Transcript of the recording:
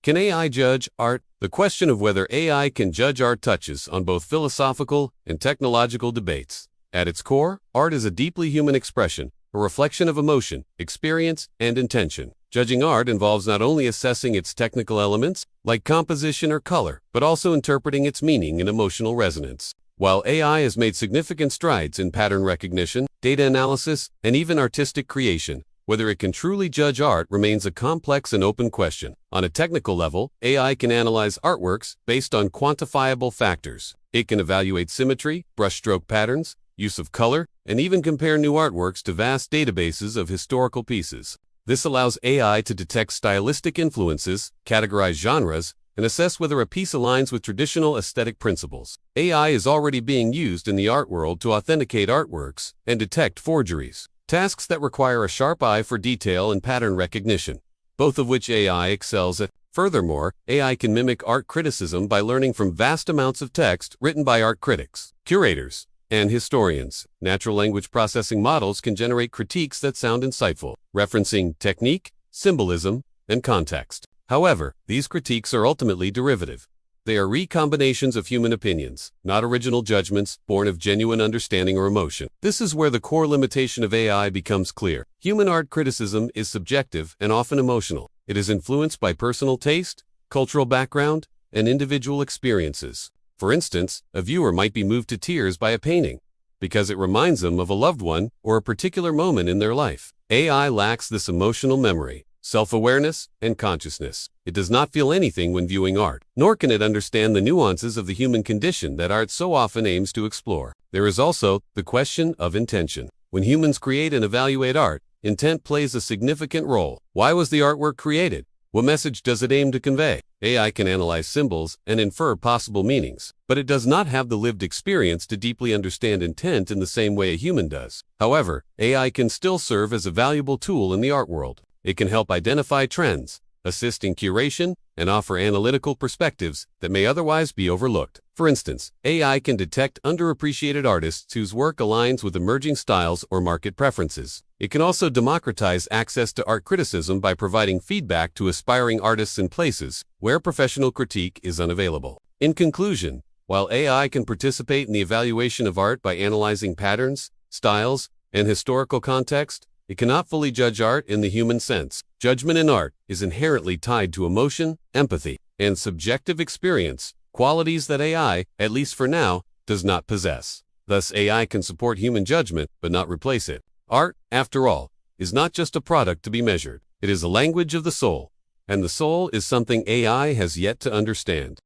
Can AI judge art? The question of whether AI can judge art touches on both philosophical and technological debates. At its core, art is a deeply human expression, a reflection of emotion, experience, and intention. Judging art involves not only assessing its technical elements, like composition or color, but also interpreting its meaning and emotional resonance. While AI has made significant strides in pattern recognition, data analysis, and even artistic creation, whether it can truly judge art remains a complex and open question. On a technical level, AI can analyze artworks based on quantifiable factors. It can evaluate symmetry, brushstroke patterns, use of color, and even compare new artworks to vast databases of historical pieces. This allows AI to detect stylistic influences, categorize genres, and assess whether a piece aligns with traditional aesthetic principles. AI is already being used in the art world to authenticate artworks and detect forgeries, tasks that require a sharp eye for detail and pattern recognition, both of which AI excels at. Furthermore, AI can mimic art criticism by learning from vast amounts of text written by art critics, curators, and historians. Natural language processing models can generate critiques that sound insightful, referencing technique, symbolism, and context. However, these critiques are ultimately derivative. They are recombinations of human opinions, not original judgments born of genuine understanding or emotion. This is where the core limitation of AI becomes clear. Human art criticism is subjective and often emotional. It is influenced by personal taste, cultural background, and individual experiences. For instance, a viewer might be moved to tears by a painting because it reminds them of a loved one or a particular moment in their life. AI lacks this emotional memory, self-awareness, and consciousness. It does not feel anything when viewing art, nor can it understand the nuances of the human condition that art so often aims to explore. There is also the question of intention. When humans create and evaluate art, intent plays a significant role. Why was the artwork created? What message does it aim to convey? AI can analyze symbols and infer possible meanings, but it does not have the lived experience to deeply understand intent in the same way a human does. However, AI can still serve as a valuable tool in the art world. It can help identify trends, assist in curation, and offer analytical perspectives that may otherwise be overlooked. For instance, AI can detect underappreciated artists whose work aligns with emerging styles or market preferences. It can also democratize access to art criticism by providing feedback to aspiring artists in places where professional critique is unavailable. In conclusion, while AI can participate in the evaluation of art by analyzing patterns, styles, and historical context, it cannot fully judge art in the human sense. Judgment in art is inherently tied to emotion, empathy, and subjective experience, qualities that AI, at least for now, does not possess. Thus, AI can support human judgment, but not replace it. Art, after all, is not just a product to be measured. It is a language of the soul, and the soul is something AI has yet to understand.